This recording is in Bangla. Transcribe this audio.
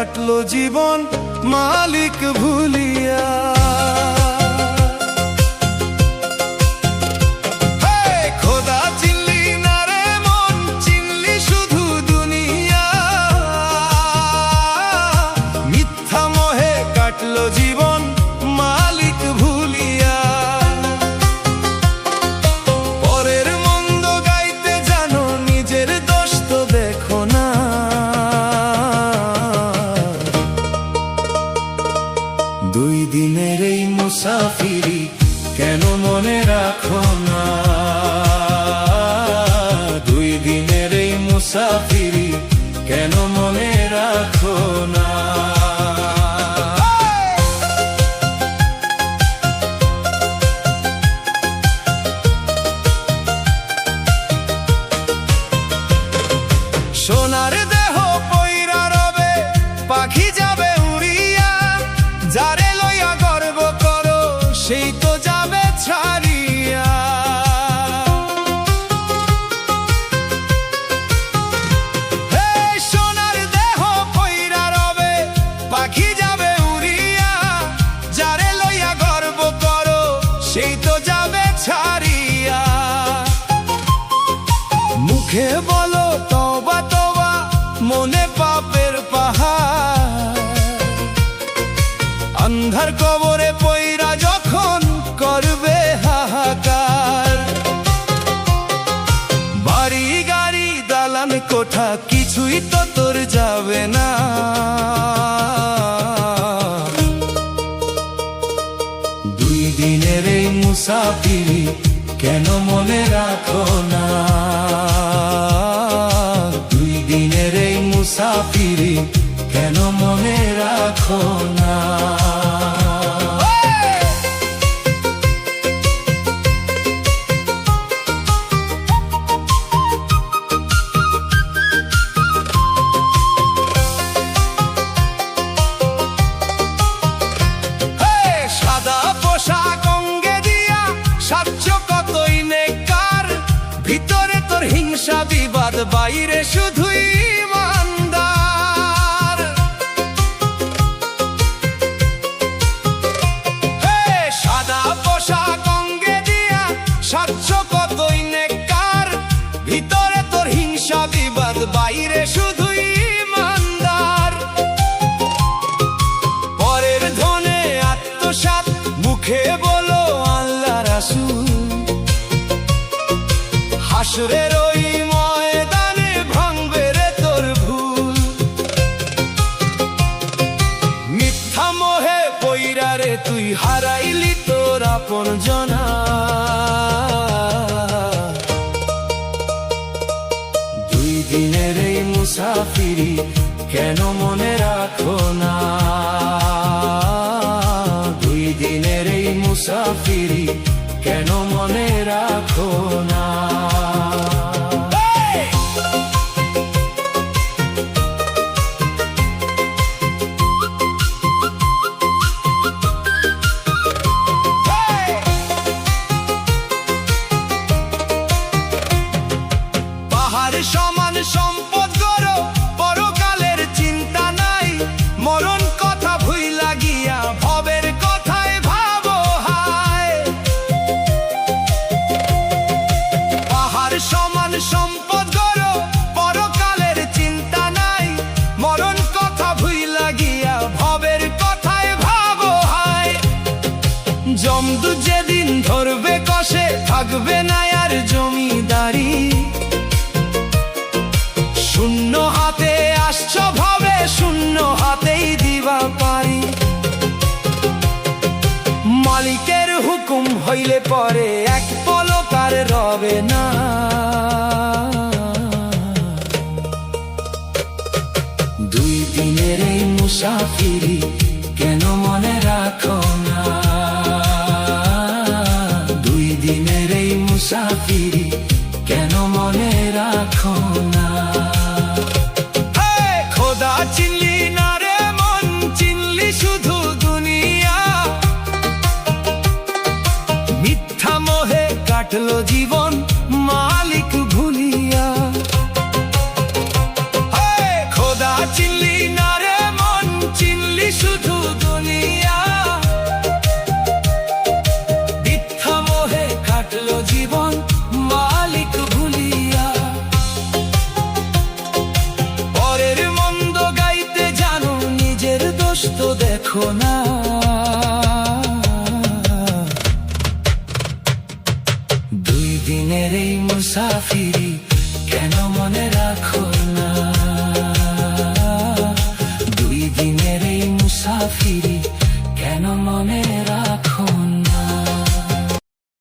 কাটলো জীবন মালিক ভুলিয়া। খোদা চিনলি না রে মন, চিনলি শুধু দুনিয়া। মিথ্যা মোহে কাটলো জীবন মালিক ভুলিয়া। পরের মন্দ গাইতে জানো, নিজের দোষ তো দেখো না। দুই দিনের এই মুসাফিরি কেন মনে রাখো না? দুই দিনের এই মুসাফিরি কেন মনে রাখো না? সোনার দেহ পইরা রবে, পাখি যাবে উড়িয়া। যারে লইয়া গর্ব করো, সেই তো যাবে ছাড়িয়া। সোনার দেহ পইরা রবে, পাখি যাবে উড়িয়া। যারে লইয়া গর্ব করো, সেই তো যাবে ছাড়িয়া। মুখে বলো তওবা তওবা, মনে পাপের পাহাড়। অন্ধার কবরে পইরা যখন করবে হাহাকার। বাড়ি গাড়ি দালান কোঠা কিছুই তো তোর যাবে না। দুই দিনের এই মুসাফিরি কেন মনে রাখো না? দুই দিনের এই মুসাফিরি কেন মনে রাখো না? সাদা পোশাক অঙ্গে দিয়া সাচ্য কতই নেকার। ভিতরে তোর হিংসা বিবাদ, বাইরে শুধুই ইমানদার। সাদা পোশাক অঙ্গে দিয়া সাচ্য কতই নেকার। ভিতরে তোর হিংসা বিবাদ, বাইরে শুধুই ইমানদার। পরের ধনে আত্মসাৎ, মুখে বলো আল্লাহ রাসূল। হাসরের ওই ময়দানে ভাঙবে রে তোর ভুল। মিথ্যা মোহে পইরা রে তুই হারাইলি তোর আপন জনা। দুই দিনের এই মুসাফিরি কেন মনে রাখো না? দুই দিনের এই মুসাফিরি কেন মনে রাখো না? পাহাড় সমান সম্পদ গড়ো, পরকালের চিন্তা নাই। মরণ কথা ভুইলা গিয়া ভবের কথায় ভাবো হায়। পাহাড় সমান সম্পদ গড়ো, পরকালের চিন্তা নাই। মরণ কথা ভুইলা গিয়া ভবের কথায় ভাবো হায়। জমদু যেদিন ধরবে কষে, থাকবে না আর জমিদারি। শূন্য হাতে আসছ ভাবে, শূন্য হাতেই দিবা পারি। মালিকের হুকুম হইলে পরে এক পলক আর রবে না। দুই দিনের এই মুসাফিরি কেন মনে রাখো না? দুই দিনের এই মুসাফিরি কেন মনে রাখো না? খোদা চিনলি না রে মন, চিনলি শুধু দুনিয়া। মিথ্যা মোহে কাটলো জীবন মালিক ভুলিয়া। খোদা চিনলি না রে মন, রেখো না। দুই দিনের এই মুসাফিরি কেন মনে রাখো না। দুই দিনের এই মুসাফিরি কেন মনে রাখো